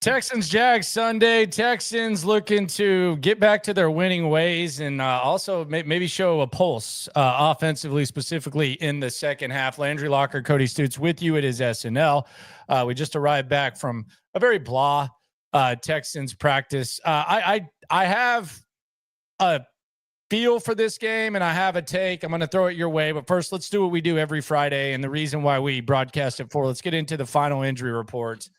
Texans Jags Sunday. Texans looking to get back to their winning ways and also maybe show a pulse offensively, specifically in the second half. Landry Locker, Cody Stoots with you. It is S&L. We just arrived back from a very blah Texans practice. I have a feel for this game and I have a take. I'm going to throw it your way, but first let's do what we do every Friday. And the reason why we broadcast it for, let's get into the final injury reports.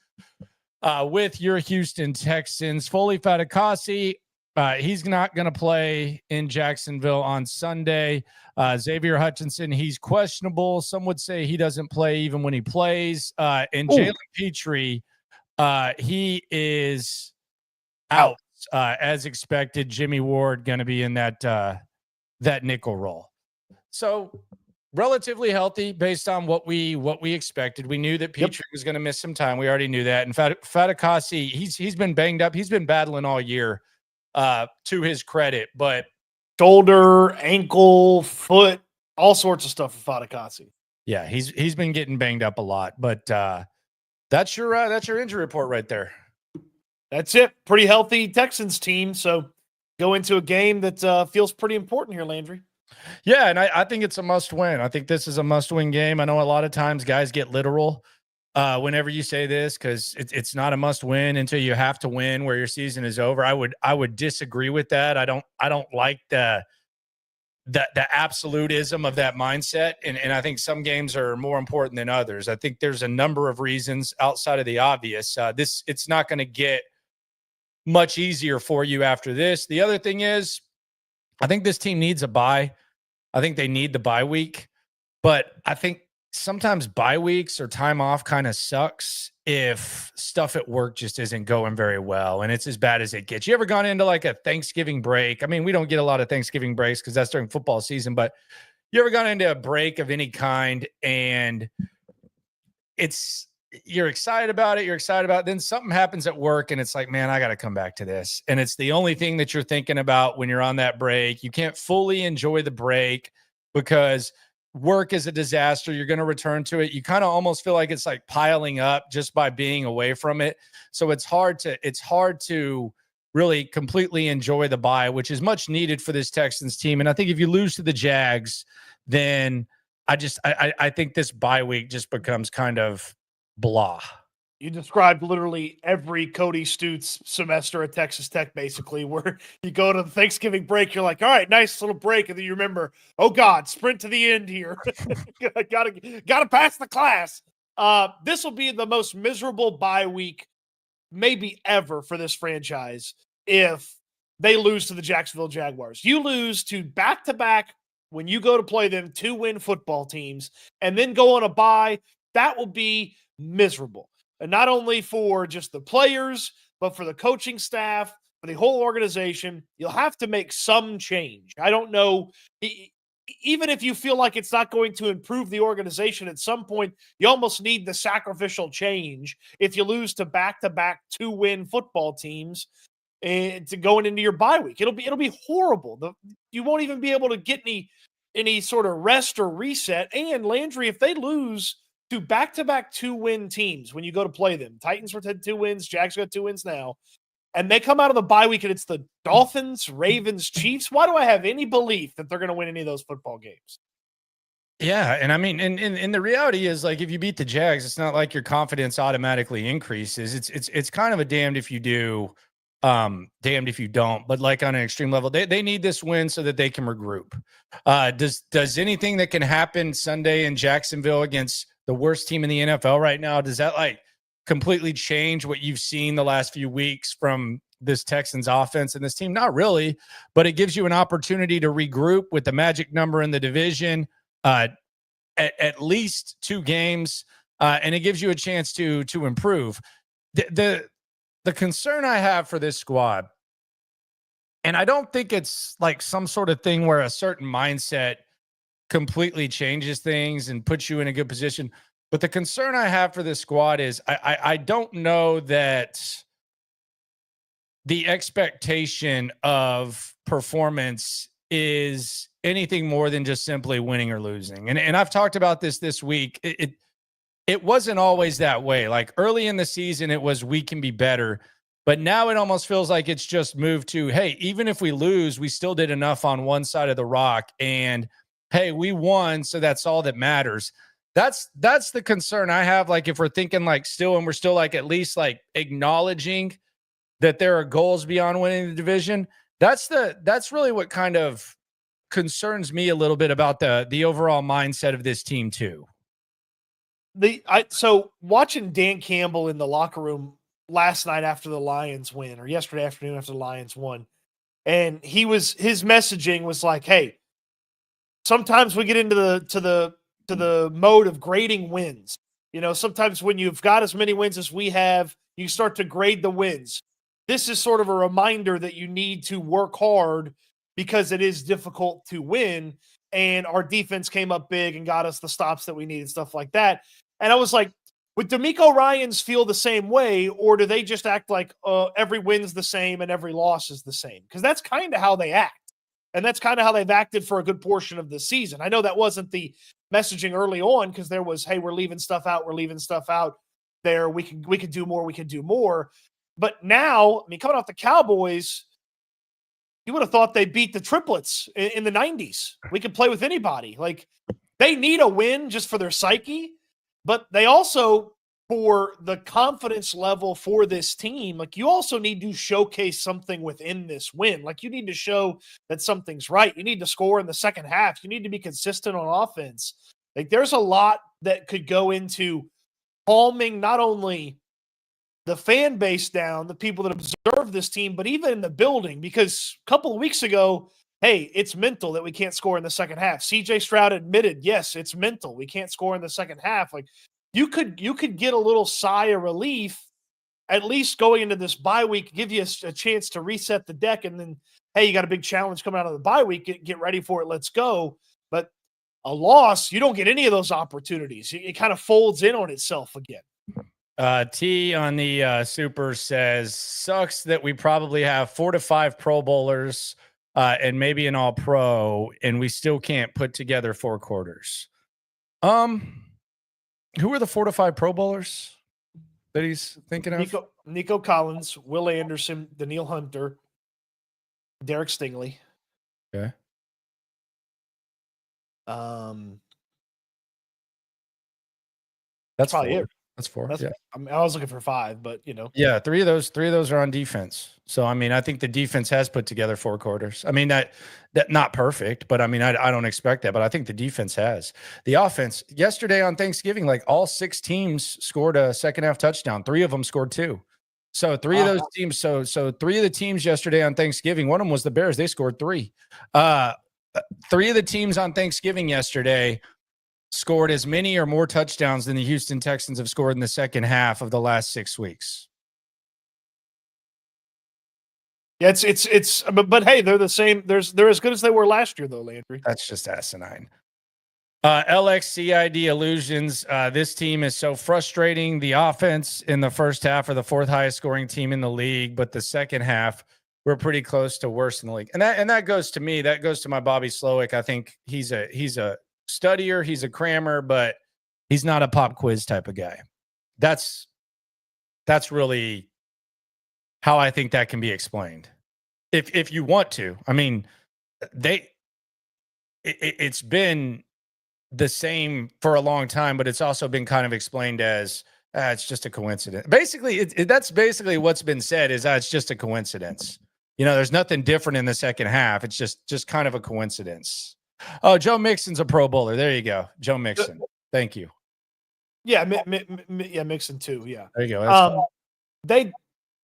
With your Houston Texans, Foley Fatukasi, he's not going to play in Jacksonville on Sunday. Xavier Hutchinson, he's questionable. Some would say he doesn't play even when he plays. And Jalen Petrie, he is out as expected. Jimmy Ward going to be in that nickel role. So relatively healthy based on what we expected. We knew that Petrie was going to miss some time. We already knew that. And Fatukasi, he's been banged up. He's been battling all year, to his credit. But shoulder, ankle, foot, all sorts of stuff for Fatukasi. Yeah, he's been getting banged up a lot. But that's your injury report right there. That's it. Pretty healthy Texans team. So go into a game that feels pretty important here, Landry. Yeah, and I think it's a must-win. I think this is a must-win game. I know a lot of times guys get literal whenever you say this because it's not a must-win until you have to win where your season is over. I would disagree with that. I don't like the absolutism of that mindset, and I think some games are more important than others. I think there's a number of reasons outside of the obvious. It's not going to get much easier for you after this. The other thing is, I think this team needs a bye. I think they need the bye week, but I think sometimes bye weeks or time off kind of sucks if stuff at work just isn't going very well and it's as bad as it gets. You ever gone into like a Thanksgiving break? I mean, we don't get a lot of Thanksgiving breaks because that's during football season, but you ever gone into a break of any kind and you're excited about it. Then something happens at work and it's like, man, I got to come back to this. And it's the only thing that you're thinking about when you're on that break. You can't fully enjoy the break because work is a disaster. You're going to return to it. You kind of almost feel like it's like piling up just by being away from it. So it's hard to really completely enjoy the bye, which is much needed for this Texans team. And I think if you lose to the Jags, then I think this bye week just becomes kind of blah. You described literally every Cody Stoots semester at Texas Tech, basically, where you go to the Thanksgiving break, you're like, all right, nice little break. And then you remember, oh God, sprint to the end here. gotta pass the class. This will be the most miserable bye week maybe ever for this franchise if they lose to the Jacksonville Jaguars. You lose to back-to-back when you go to play them 2-win football teams and then go on a bye. That will be miserable. And not only for just the players, but for the coaching staff, for the whole organization. You'll have to make some change. I don't know. Even if you feel like it's not going to improve the organization at some point, you almost need the sacrificial change if you lose to back-to-back 2-win football teams and to going into your bye week. It'll be horrible. You won't even be able to get any sort of rest or reset. And Landry, if they lose to back-to-back 2-win teams when you go to play them, Titans were 2 wins, Jags got 2 wins now, and they come out of the bye week and it's the Dolphins, Ravens, Chiefs. Why do I have any belief that they're going to win any of those football games? Yeah, and I mean, and the reality is, like, if you beat the Jags, it's not like your confidence automatically increases. It's kind of a damned if you do, damned if you don't. But like on an extreme level, they need this win so that they can regroup. Does anything that can happen Sunday in Jacksonville against the worst team in the NFL right now, does that like completely change what you've seen the last few weeks from this Texans offense and this team? Not really, but it gives you an opportunity to regroup with the magic number in the division, at least 2 games, and it gives you a chance to improve. The concern I have for this squad, and I don't think it's like some sort of thing where a certain mindset completely changes things and puts you in a good position. But the concern I have for this squad is I don't know that the expectation of performance is anything more than just simply winning or losing. And I've talked about this week. it wasn't always that way. Like early in the season, it was we can be better. But now it almost feels like it's just moved to, hey, even if we lose, we still did enough on one side of the rock. And hey, we won, so that's all that matters. That's the concern I have. Like if we're thinking like still, and we're still like at least like acknowledging that there are goals beyond winning the division. That's really what kind of concerns me a little bit about the overall mindset of this team too. So watching Dan Campbell in the locker room last night after the Lions win, or yesterday afternoon after the Lions won, and his messaging was like, "Hey, sometimes we get into the mode of grading wins. Sometimes when you've got as many wins as we have, you start to grade the wins. This is sort of a reminder that you need to work hard because it is difficult to win. And our defense came up big and got us the stops that we needed, stuff like that." And I was like, would DeMeco Ryans feel the same way, or do they just act like every win's the same and every loss is the same? Because that's kind of how they act. And that's kind of how they've acted for a good portion of the season. I know that wasn't the messaging early on because there was, hey, we're leaving stuff out there. We could do more. But now, I mean, coming off the Cowboys, you would have thought they beat the triplets in the 90s. We could play with anybody. Like, they need a win just for their psyche, but they also, for the confidence level for this team, like, you also need to showcase something within this win. Like, you need to show that something's right. You need to score in the second half. You need to be consistent on offense. Like, there's a lot that could go into calming not only the fan base down, the people that observe this team, but even in the building, because a couple of weeks ago, hey, it's mental that we can't score in the second half. CJ Stroud admitted, yes, it's mental. We can't score in the second half. Like, you could get a little sigh of relief, at least going into this bye week, give you a chance to reset the deck. And then, hey, you got a big challenge coming out of the bye week. Get ready for it. Let's go. But a loss, you don't get any of those opportunities. It kind of folds in on itself again. T on the Super says, sucks that we probably have 4 to 5 Pro Bowlers and maybe an All Pro, and we still can't put together 4 quarters. Who are the 4 to 5 Pro Bowlers that he's thinking of? Nico Collins, Will Anderson, Daniil Hunter, Derek Stingley. Okay. That's probably 4. it. That's 4. Yeah. I mean, I was looking for 5, but Yeah, 3 of those are on defense. So I mean, I think the defense has put together 4 quarters. I mean, that not perfect, but I mean, I don't expect that, but I think the defense has. The offense yesterday on Thanksgiving, like all 6 teams scored a second half touchdown. 3 of them scored 2. So 3 of those teams. So 3 of the teams yesterday on Thanksgiving. One of them was the Bears. They scored 3. 3 of the teams on Thanksgiving yesterday scored as many or more touchdowns than the Houston Texans have scored in the second half of the last 6 weeks. Yeah, but hey, they're the same. They're as good as they were last year, though, Landry. That's just asinine. LXCID Illusions. This team is so frustrating. The offense in the first half are the 4th highest scoring team in the league, but the second half we're pretty close to worse in the league. And that goes to me. That goes to my Bobby Slowick. I think he's a studier, he's a crammer, but he's not a pop quiz type of guy. That's really how I think that can be explained. If you want to. I mean, it's been the same for a long time, but it's also been kind of explained as it's just a coincidence. Basically, that's basically what's been said is it's just a coincidence. There's nothing different in the second half. It's just kind of a coincidence. Oh, Joe Mixon's a Pro Bowler. There you go. Joe Mixon. Thank you. Yeah, Mixon too. Yeah. There you go.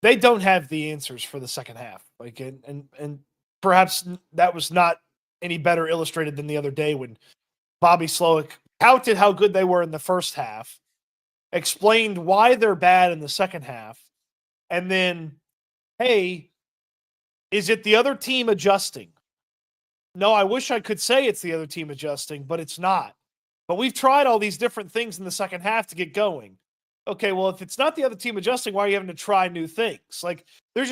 They don't have the answers for the second half. Like, and perhaps that was not any better illustrated than the other day when Bobby Slowick touted how good they were in the first half, explained why they're bad in the second half, and then, hey, is it the other team adjusting? No, I wish I could say it's the other team adjusting, but it's not. But we've tried all these different things in the second half to get going. Okay, well, if it's not the other team adjusting, why are you having to try new things? Like, they're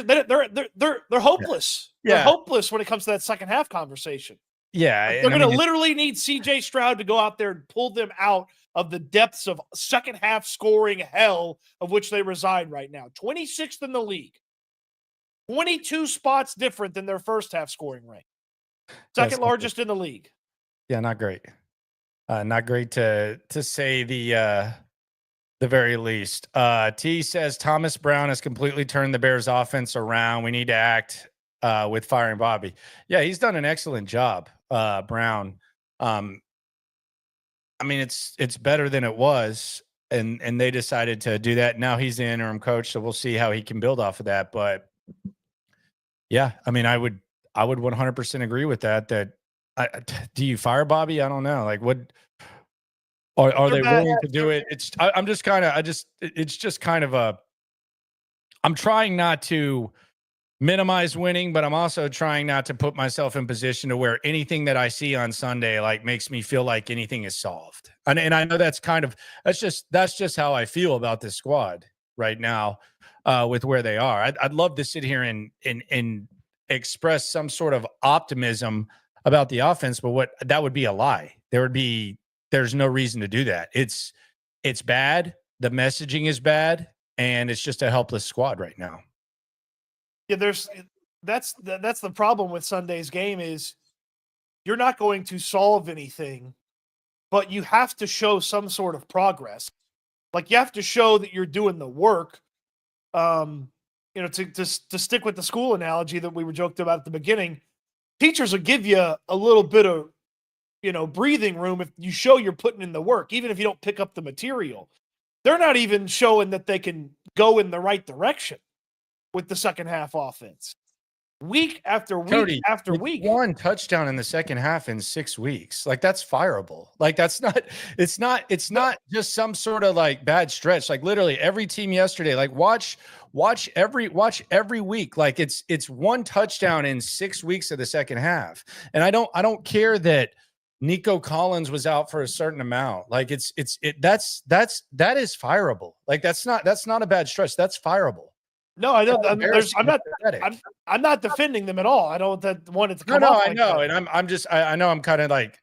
hopeless. Yeah. They're hopeless when it comes to that second half conversation. Yeah, like, they're going to literally need CJ Stroud to go out there and pull them out of the depths of second half scoring hell of which they reside right now. 26th in the league. 22 spots different than their first half scoring rank. Second largest in the league. Yeah, not great. Not great to say the very least. T says Thomas Brown has completely turned the Bears offense around. We need to act with firing Bobby. Yeah, he's done an excellent job, Brown. I mean, it's better than it was, and they decided to do that. Now he's the interim coach, so we'll see how he can build off of that. But yeah, I mean, I would 100% agree with that. Do you fire Bobby? I don't know. Like, what are they willing to do it? I'm just kind of it's just kind of a. I'm trying not to minimize winning, but I'm also trying not to put myself in position to where anything that I see on Sunday like makes me feel like anything is solved. And I know that's just how I feel about this squad right now, with where they are. I'd love to sit here and express some sort of optimism about the offense, but that would be a lie. There's no reason to do that. It's bad. The messaging is bad, and it's just a helpless squad right now. Yeah, that's the problem with Sunday's game is you're not going to solve anything, but you have to show some sort of progress. Like, you have to show that you're doing the work. To stick with the school analogy that we were joked about at the beginning, teachers will give you a little bit of, breathing room if you show you're putting in the work, even if you don't pick up the material. They're not even showing that they can go in the right direction with the second half offense. Week after week Cody, after week. One touchdown in the second half in 6 weeks. Like, that's fireable. Like, it's not just some sort of like bad stretch. Like, literally every team yesterday, like watch every week. Like, it's one touchdown in 6 weeks of the second half. And I don't care that Nico Collins was out for a certain amount. Like, that is fireable. Like, that's not a bad stretch. That's fireable. No, I know. I'm not defending them at all. I don't want it to come off. I know, and I know I'm kind of like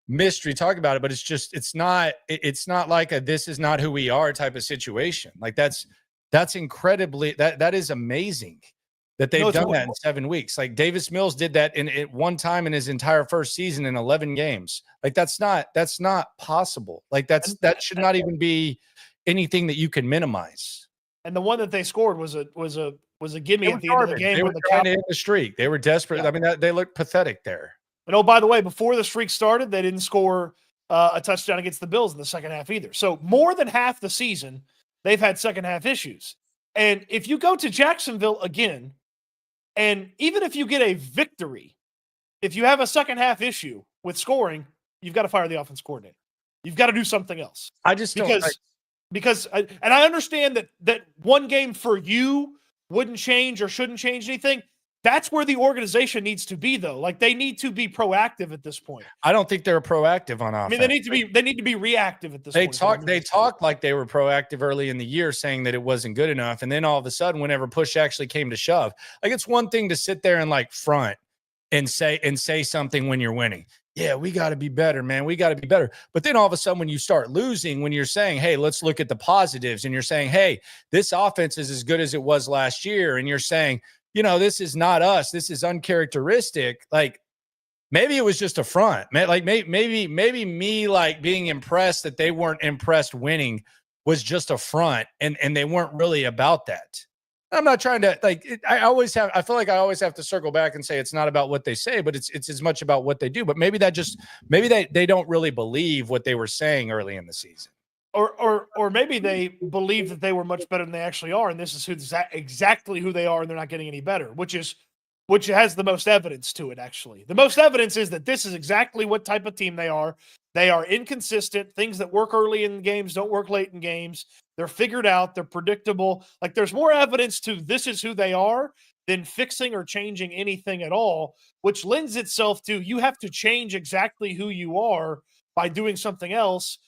mystery talking about it, but it's not like a this is not who we are type of situation. Like, that's incredibly that is amazing that they've done that in 7 weeks. Like, Davis Mills did that in one time in his entire first season in 11 games. Like, that's not possible. Like, that should not even be anything that you can minimize. And the one that they scored was a gimme at the end of the game. They were trying to hit the streak. They were desperate. Yeah. I mean, they looked pathetic there. And oh, by the way, before the streak started, they didn't score a touchdown against the Bills in the second half either. So more than half the season, they've had second half issues. And if you go to Jacksonville again, and even if you get a victory, if you have a second half issue with scoring, you've got to fire the offense coordinator. You've got to do something else. Because I understand that one game for you wouldn't change or shouldn't change anything. That's where the organization needs to be, though. Like, they need to be proactive at this point. I don't think they're proactive on offense. I mean, they need to be reactive at this point. They talked like they were proactive early in the year, saying that it wasn't good enough, and then all of a sudden, whenever push actually came to shove, like, it's one thing to sit there and like front and say something when you're winning. Yeah, we got to be better, man. We got to be better. But then all of a sudden, when you start losing, when you're saying, hey, let's look at the positives, and you're saying, hey, this offense is as good as it was last year, and you're saying, this is not us. This is uncharacteristic. Like, maybe it was just a front. Like, maybe me like being impressed that they weren't impressed winning was just a front, and they weren't really about that. I'm not trying to I feel like I always have to circle back and say it's not about what they say, but it's as much about what they do. But maybe they don't really believe what they were saying early in the season. Or maybe they believe that they were much better than they actually are, and this is exactly who they are, and they're not getting any better, which has the most evidence to it, actually. The most evidence is that this is exactly what type of team they are. They are inconsistent. Things that work early in games don't work late in games. They're figured out. They're predictable. Like, there's more evidence to this is who they are than fixing or changing anything at all, which lends itself to you have to change exactly who you are by doing something else,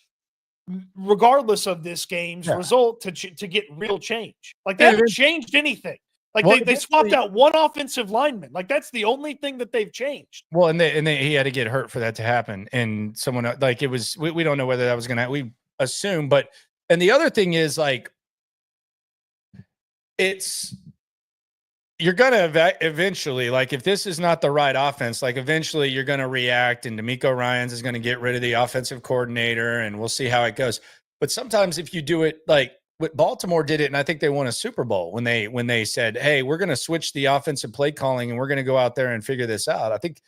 regardless of this game's result, to get real change. Like, they haven't changed anything. Like, they swapped out one offensive lineman. Like, that's the only thing that they've changed. Well, and he had to get hurt for that to happen. And someone like it was, we don't know whether that was going to, assume. But and the other thing is like you're going to eventually, like if this is not the right offense, like eventually you're going to react and DeMeco Ryans is going to get rid of the offensive coordinator and we'll see how it goes. But sometimes if you do it like what Baltimore did it, and I think they won a Super Bowl when they said, hey, we're going to switch the offensive play calling and we're going to go out there and figure this out. I think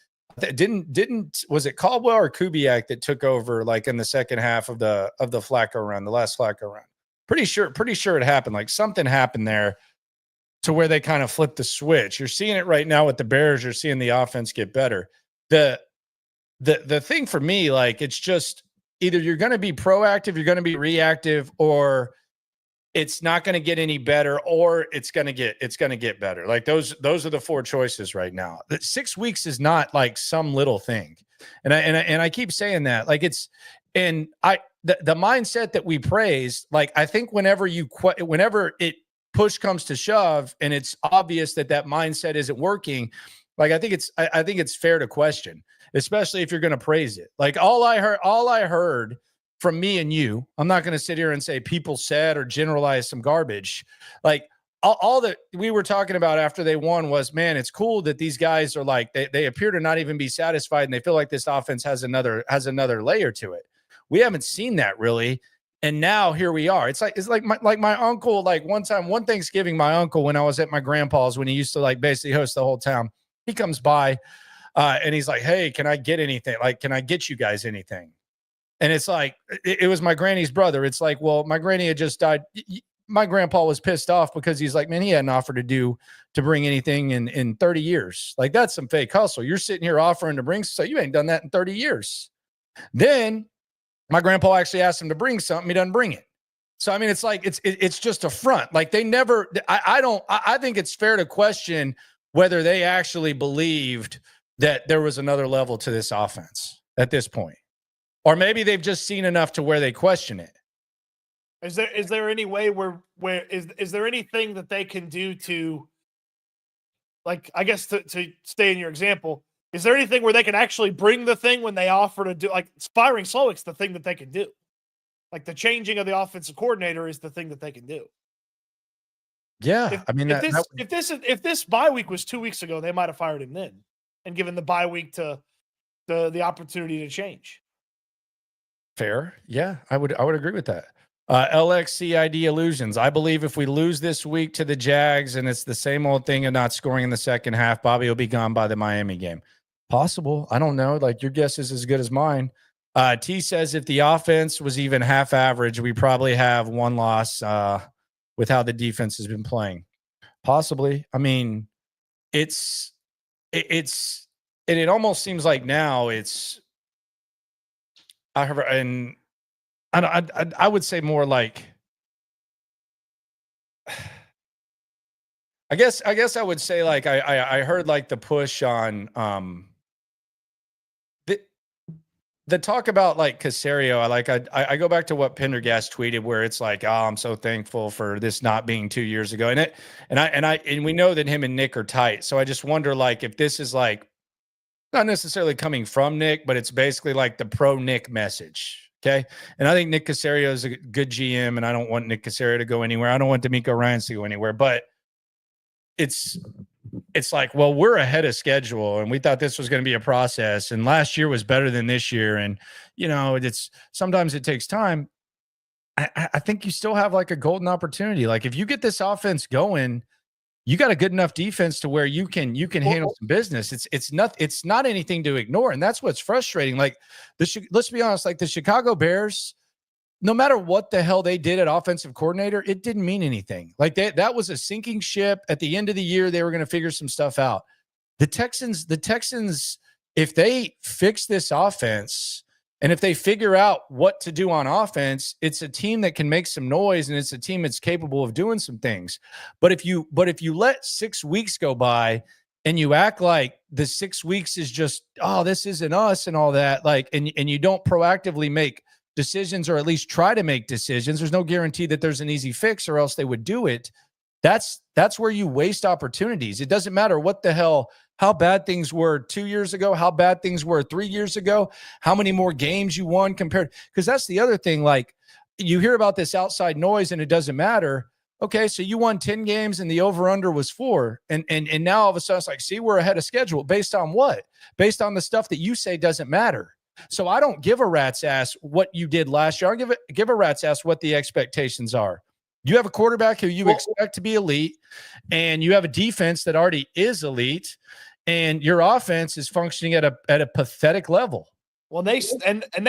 was it Caldwell or Kubiak that took over like in the second half of the Flacco run, the last Flacco run? Pretty sure it happened. Like something happened there to where they kind of flipped the switch. You're seeing it right now with the Bears. You're seeing the offense get better. The thing for me, like it's just either you're going to be proactive, you're going to be reactive, or it's not going to get any better, or it's going to get better. Like those are the four choices right now. 6 weeks is not like some little thing. And I keep saying that, like the mindset that we praise, like I think whenever it push comes to shove and it's obvious that mindset isn't working, like I think it's fair to question, especially if you're going to praise it. Like all I heard from me and you, I'm not going to sit here and say people said or generalize some garbage. Like all that we were talking about after they won was, man, it's cool that these guys are like, they appear to not even be satisfied and they feel like this offense has another layer to it. We haven't seen that really. And now here we are. It's like my uncle, like one Thanksgiving, my uncle, when I was at my grandpa's, when he used to like basically host the whole town, he comes by and he's like, hey, can I get anything? Like, can I get you guys anything? And it's like, it was my granny's brother. It's like, well, my granny had just died. My grandpa was pissed off because he's like, man, he hadn't offered to bring anything in 30 years. Like that's some fake hustle. You're sitting here offering to bring, so you ain't done that in 30 years. Then my grandpa actually asked him to bring something. He doesn't bring it. So, I mean, it's like, it's just a front. Like they never, I think it's fair to question whether they actually believed that there was another level to this offense at this point. Or maybe they've just seen enough to where they question it. Is there any way where is there anything that they can do to, like, I guess to stay in your example, is there anything where they can actually bring the thing when they offer to do, like firing Slowick's the thing that they can do. Like the changing of the offensive coordinator is the thing that they can do. Yeah. If this bye week was 2 weeks ago, they might have fired him then and given the bye week to the opportunity to change. Fair. Yeah, I would agree with that. LXCID illusions. I believe if we lose this week to the Jags and it's the same old thing of not scoring in the second half, Bobby will be gone by the Miami game. Possible. I don't know. Like your guess is as good as mine. T says if the offense was even half average, we probably have one loss with how the defense has been playing. Possibly. I mean, it almost seems like now it's, I would say more like, I guess I would say like I heard like the push on the talk about like Caserio. I go back to what Pendergast tweeted where it's like, oh, I'm so thankful for this not being 2 years ago. And we know that him and Nick are tight. So I just wonder like if this is like not necessarily coming from Nick, but it's basically like the pro Nick message. Okay. And I think Nick Caserio is a good GM, and I don't want Nick Caserio to go anywhere. I don't want DeMeco Ryans to go anywhere, but it's like, well, we're ahead of schedule and we thought this was going to be a process, and last year was better than this year. And, you know, sometimes it takes time. I think you still have like a golden opportunity. Like if you get this offense going, you got a good enough defense to where you can handle some business. It's not anything to ignore. And that's what's frustrating. Like let's be honest, like the Chicago Bears, no matter what the hell they did at offensive coordinator, it didn't mean anything. Like that was a sinking ship. At the end of the year, they were going to figure some stuff out. The Texans, if they fix this offense and if they figure out what to do on offense, it's a team that can make some noise and it's a team that's capable of doing some things. But if you let 6 weeks go by and you act like the 6 weeks is just, oh, this isn't us and all that, like, and you don't proactively make decisions or at least try to make decisions, there's no guarantee that there's an easy fix or else they would do it. That's where you waste opportunities. It doesn't matter what the hell, how bad things were 2 years ago, how bad things were 3 years ago, how many more games you won compared, because that's the other thing. Like you hear about this outside noise and it doesn't matter. Okay, so you won 10 games and the over-under was 4. And now all of a sudden it's like, see, we're ahead of schedule. Based on what? Based on the stuff that you say doesn't matter. So I don't give a rat's ass what you did last year. I don't give a rat's ass what the expectations are. You have a quarterback who you expect to be elite, and you have a defense that already is elite, and your offense is functioning at a pathetic level. Well, they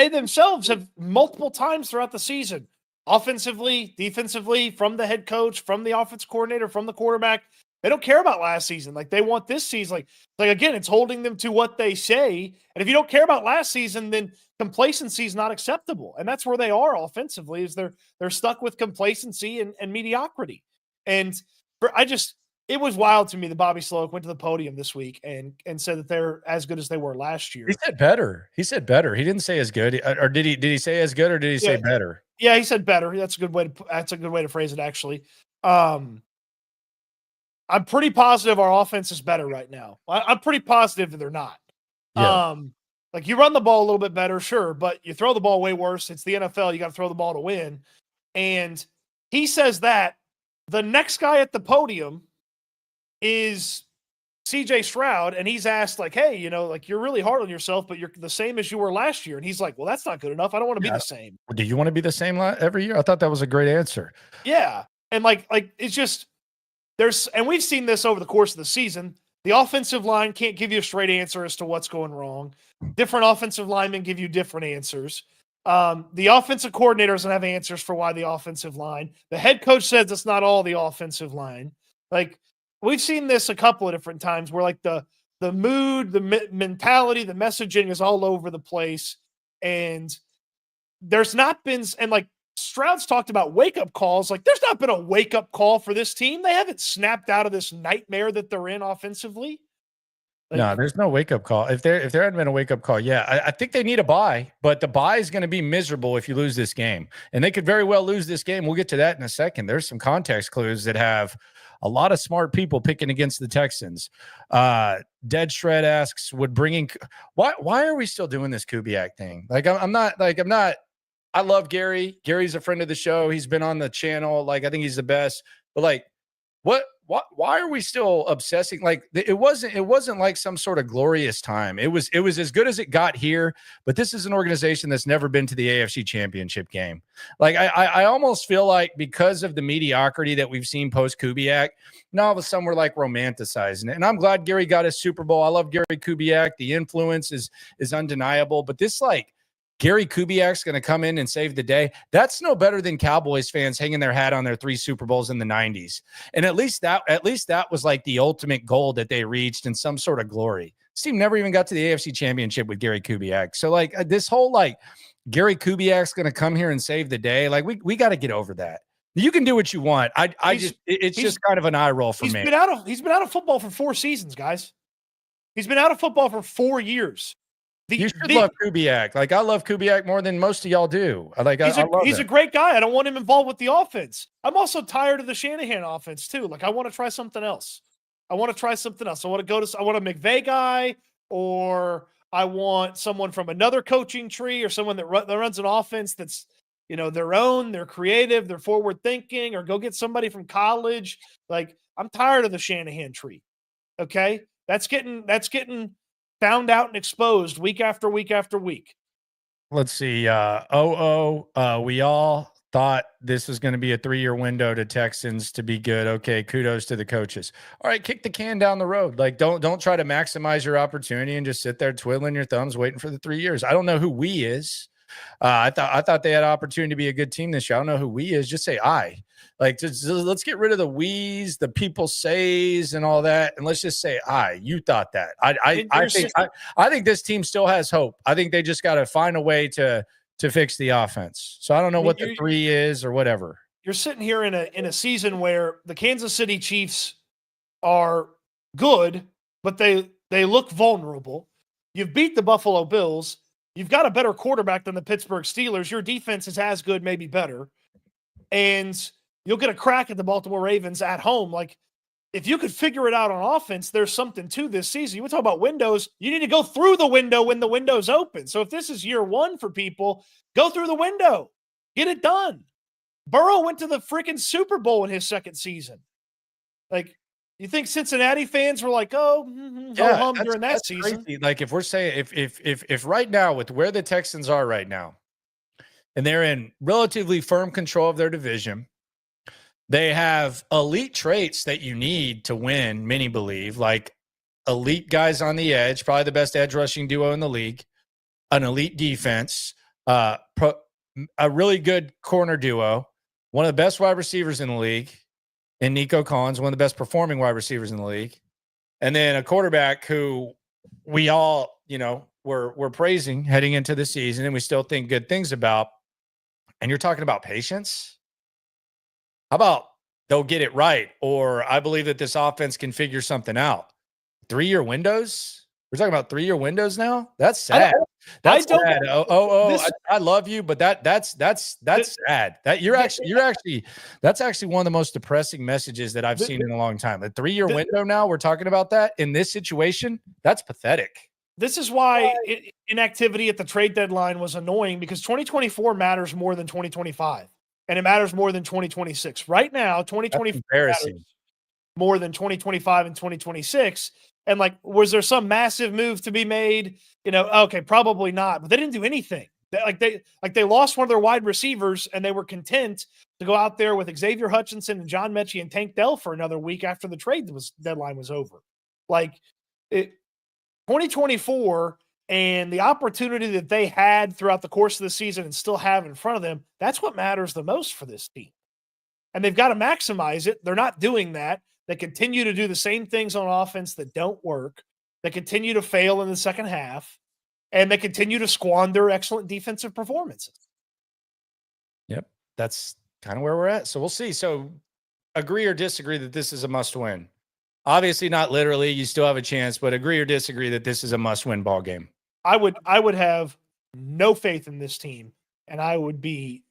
themselves have multiple times throughout the season, offensively, defensively, from the head coach, from the offense coordinator, from the quarterback. They don't care about last season. Like, they want this season. Like again, it's holding them to what they say. And if you don't care about last season, then complacency is not acceptable. And that's where they are offensively, is they're stuck with complacency and mediocrity. And it was wild to me that Bobby Slowick went to the podium this week and said that they're as good as they were last year. He said better. He didn't say as good. Or did he say as good, or did he say better? Yeah, he said better. That's a good way to phrase it, actually. I'm pretty positive our offense is better right now. I'm pretty positive that they're not. Yeah. Like, you run the ball a little bit better, sure, but you throw the ball way worse. It's the NFL. You got to throw the ball to win. And he says that. The next guy at the podium is CJ Stroud, and he's asked, like, hey, you're really hard on yourself, but you're the same as you were last year. And he's like, well, that's not good enough. I don't want to be the same. Do you want to be the same every year? I thought that was a great answer. Yeah. And like it's just, and we've seen this over the course of the season. The offensive line can't give you a straight answer as to what's going wrong. Different offensive linemen give you different answers. The offensive coordinator doesn't have answers for why the offensive line. The head coach says it's not all the offensive line. Like, we've seen this a couple of different times where, like, the mood, the mentality, the messaging is all over the place. And there's not been, and like Stroud's talked about wake-up calls. Like, there's not been a wake-up call for this team. They haven't snapped out of this nightmare that they're in offensively. Like, no, there's no wake-up call. If there hadn't been a wake-up call, I think they need a bye, but the bye is going to be miserable if you lose this game. And they could very well lose this game. We'll get to that in a second. There's some context clues that have a lot of smart people picking against the Texans. Dead Shred asks, why are we still doing this Kubiak thing? I love Gary. Gary's a friend of the show. He's been on the channel. Like, I think he's the best. But like, why are we still obsessing? Like, it wasn't like some sort of glorious time. It was as good as it got here. But this is an organization that's never been to the AFC Championship game. Like, I almost feel like, because of the mediocrity that we've seen post Kubiak, now all of a sudden we're like romanticizing it. And I'm glad Gary got his Super Bowl. I love Gary Kubiak. The influence is undeniable. But this, like, Gary Kubiak's going to come in and save the day. That's no better than Cowboys fans hanging their hat on their 3 Super Bowls in the 90s. And at least that was like the ultimate goal that they reached in some sort of glory. This team never even got to the AFC Championship with Gary Kubiak. So, like, this whole, like, Gary Kubiak's going to come here and save the day. Like, we got to get over that. You can do what you want. It's just kind of an eye roll for me. He's been out of football for 4 seasons, guys. He's been out of football for 4 years. You should love Kubiak. Like, I love Kubiak more than most of y'all do. He's a great guy. I don't want him involved with the offense. I'm also tired of the Shanahan offense too. Like, I want to try something else. I want a McVay guy, or I want someone from another coaching tree, or someone that runs an offense that's, their own, they're creative, they're forward thinking, or go get somebody from college. Like, I'm tired of the Shanahan tree. Okay. That's getting found out and exposed week after week after week. Let's see. We all thought this was going to be a 3-year window to Texans to be good. Okay, kudos to the coaches. All right, kick the can down the road. Like, don't try to maximize your opportunity and just sit there twiddling your thumbs waiting for the 3 years. I don't know who we is. I thought they had an opportunity to be a good team this year. I don't know who we is. Just say I. Like, let's get rid of the we's, the people says, and all that, and let's just say I. You thought that. I think this team still has hope. I think they just got to find a way to fix the offense. So I don't know what the 3 is or whatever. You're sitting here in a season where the Kansas City Chiefs are good, but they look vulnerable. You've beat the Buffalo Bills. You've got a better quarterback than the Pittsburgh Steelers. Your defense is as good, maybe better. And you'll get a crack at the Baltimore Ravens at home. Like, if you could figure it out on offense, there's something to this season. You want to talk about windows, you need to go through the window when the window's open. So if this is year 1 for people, go through the window. Get it done. Burrow went to the freaking Super Bowl in his second season. Like, you think Cincinnati fans were like, "Oh, ho hum" during that season? Crazy. Like if we're saying if right now with where the Texans are right now, and they're in relatively firm control of their division, they have elite traits that you need to win. Many believe like elite guys on the edge, probably the best edge rushing duo in the league, an elite defense, a really good corner duo, one of the best wide receivers in the league, and Nico Collins, one of the best performing wide receivers in the league, and then a quarterback who we all, we're praising heading into the season, and we still think good things about. And you're talking about patience. How about they'll get it right? Or I believe that this offense can figure something out. 3-year windows. We're talking about 3-year windows now. That's sad. That's sad. I love you, but that's sad. That's actually one of the most depressing messages that I've seen in a long time. A 3-year window now. We're talking about that in this situation. That's pathetic. This is why inactivity at the trade deadline was annoying, because 2024 matters more than 2025, and it matters more than 2026. Right now, 2024 matters more than 2025 and 2026. And like, was there some massive move to be made? Okay, probably not. But they didn't do anything. They lost one of their wide receivers, and they were content to go out there with Xavier Hutchinson and John Mechie and Tank Dell for another week after the trade deadline was over. 2024 and the opportunity that they had throughout the course of the season and still have in front of them, that's what matters the most for this team. And they've got to maximize it. They're not doing that. They continue to do the same things on offense that don't work. They continue to fail in the second half, and they continue to squander excellent defensive performances. Yep. That's kind of where we're at. So we'll see. So agree or disagree that this is a must win? Obviously not literally, you still have a chance, but agree or disagree that this is a must-win ball game? I would have no faith in this team, and I would be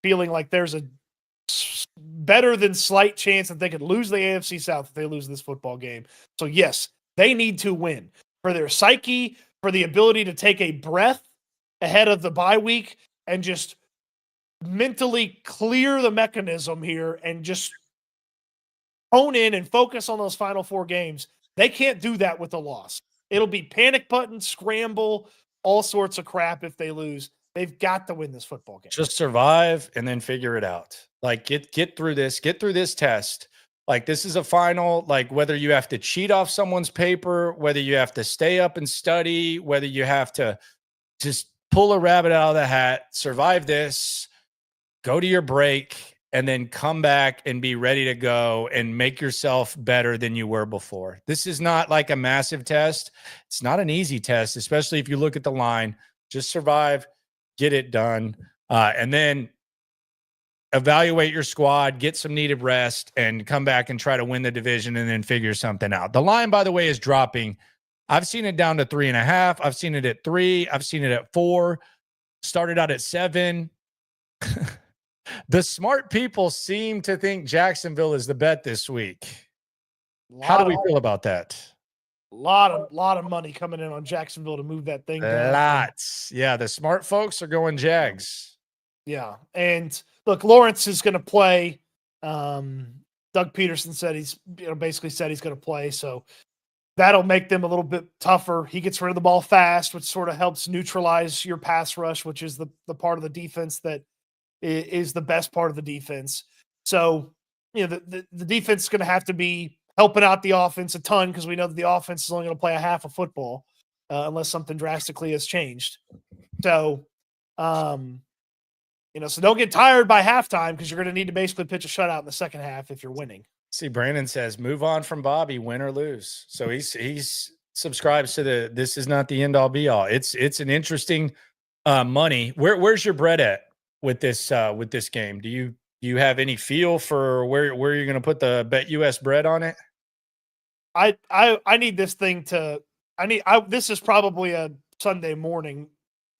feeling like there's a better than slight chance that they could lose the AFC South if they lose this football game. So yes, they need to win for their psyche, for the ability to take a breath ahead of the bye week and just mentally clear the mechanism here and just hone in and focus on those final 4 games. They can't do that with a loss. It'll be panic button, scramble, all sorts of crap if they lose. They've got to win this football game. Just survive and then figure it out. Like get through this test. Like this is a final, like whether you have to cheat off someone's paper, whether you have to stay up and study, whether you have to just pull a rabbit out of the hat, survive this, go to your break, and then come back and be ready to go and make yourself better than you were before. This is not like a massive test. It's not an easy test, especially if you look at the line. Just survive, get it done, and then evaluate your squad, get some needed rest, and come back and try to win the division and then figure something out. The line, by the way, is dropping. I've seen it down to 3.5. I've seen it at 3. I've seen it at 4. Started out at 7. The smart people seem to think Jacksonville is the bet this week. How do we feel about that? A lot of money coming in on Jacksonville to move that thing down. Lots. Yeah, the smart folks are going Jags. Yeah. And look, Lawrence is going to play. Doug Peterson said basically said he's going to play. So that'll make them a little bit tougher. He gets rid of the ball fast, which sort of helps neutralize your pass rush, which is the part of the defense that is the best part of the defense. So, the defense is going to have to be helping out the offense a ton, because we know that the offense is only going to play a half of football unless something drastically has changed. So, so don't get tired by halftime, because you're going to need to basically pitch a shutout in the second half if you're winning. See, Brandon says, move on from Bobby, win or lose. So he's subscribes to this is not the end all be all. It's an interesting money. Where's your bread at with this game? Do you have any feel for where you're going to put the Bet US bread on it? I need this thing to. This is probably a Sunday morning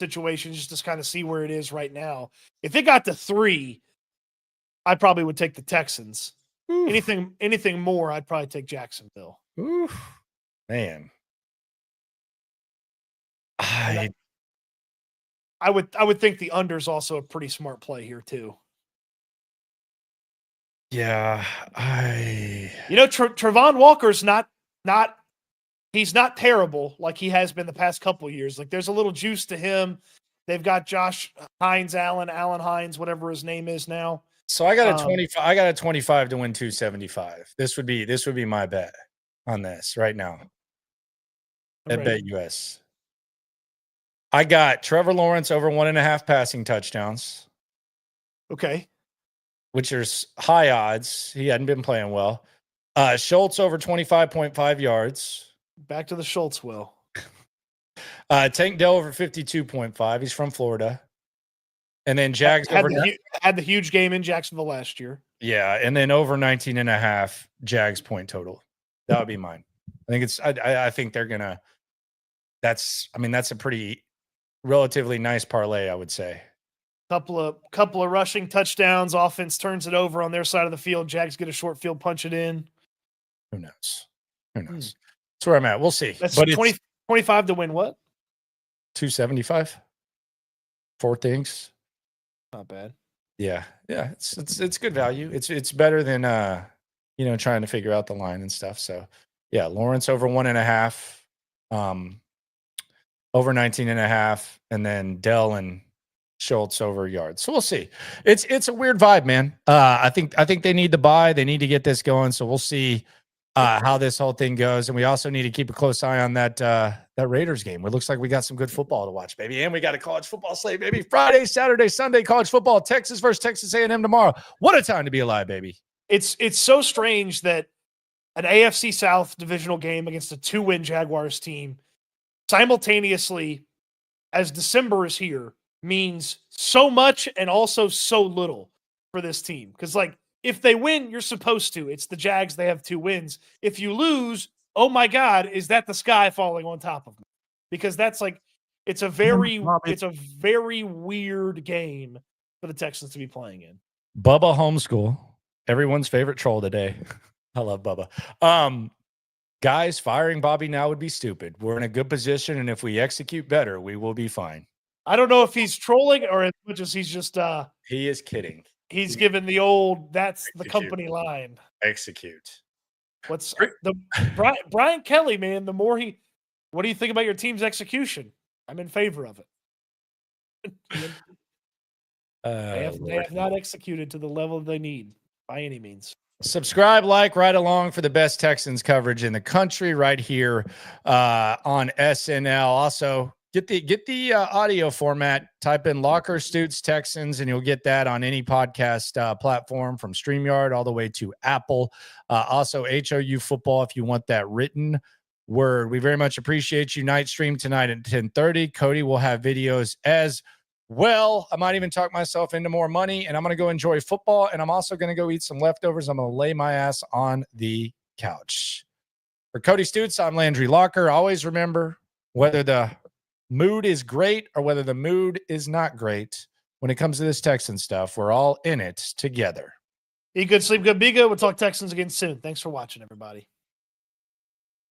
situation, just to kind of see where it is right now. If it got to 3, I probably would take the Texans. Oof. Anything more, I'd probably take Jacksonville. Oof. Man. I would think the under's also a pretty smart play here too. Yeah, Trevon Walker's not he's not terrible like he has been the past couple of years. Like there's a little juice to him. They've got Josh Hines, Allen Hines, whatever his name is now. So I got a 25. I got a 25 to win 275. This would be my bet on this right now. At Bet US. I got Trevor Lawrence over 1.5 passing touchdowns. Okay. Which is high odds. He hadn't been playing well. Schultz over 25.5 yards. Back to the Schultz will. Tank Dell over 52.5. He's from Florida. And then Jags had the huge game in Jacksonville last year. Yeah, and then over 19.5 Jags point total. That would be mine. I think I think they're gonna. That's a pretty relatively nice parlay, I would say. Couple of rushing touchdowns. Offense turns it over on their side of the field. Jags get a short field, punch it in. Who knows? That's where I'm at. We'll see. That's 25 to win what? 275. 4 things. Not bad. Yeah. It's good value. It's better than trying to figure out the line and stuff. So yeah, Lawrence over 1.5, over 19.5, and then Dell and Schultz over yards. So we'll see. It's a weird vibe, man. I think they need to buy. They need to get this going. So we'll see how this whole thing goes. And we also need to keep a close eye on that Raiders game. It looks like we got some good football to watch, baby. And we got a college football slate, baby. Friday, Saturday, Sunday, college football. Texas versus Texas A&M tomorrow. What a time to be alive, baby. It's so strange that an AFC South divisional game against a 2-win Jaguars team simultaneously, as December is here, means so much and also so little for this team. Because, if they win, you're supposed to. It's the Jags. They have 2 wins. If you lose, oh my God, is that the sky falling on top of me? Because that's it's a very weird game for the Texans to be playing in. Bubba Homeschool, everyone's favorite troll today. I love Bubba. Guys, firing Bobby now would be stupid. We're in a good position, and if we execute better, we will be fine. I don't know if he's trolling or as much as he's just he is kidding. He's given the old "that's the company" line. Execute. What's the Brian Kelly, man? The more what do you think about your team's execution? I'm in favor of it. They have not executed to the level they need by any means. Subscribe, right along for the best Texans coverage in the country right here on S&L. Also, get the audio format. Type in Locker, Stoots, Texans, and you'll get that on any podcast platform from StreamYard all the way to Apple. Also, HOU football if you want that written word. We very much appreciate you. Night stream tonight at 10:30. Cody will have videos as well. I might even talk myself into more money, and I'm going to go enjoy football, and I'm also going to go eat some leftovers. I'm going to lay my ass on the couch. For Cody Stoots, I'm Landry Locker. Always remember, whether the mood is great or whether the mood is not great, when it comes to this Texan stuff, we're all in it together. Eat good, sleep good, be good. We'll talk Texans again soon. Thanks for watching, everybody.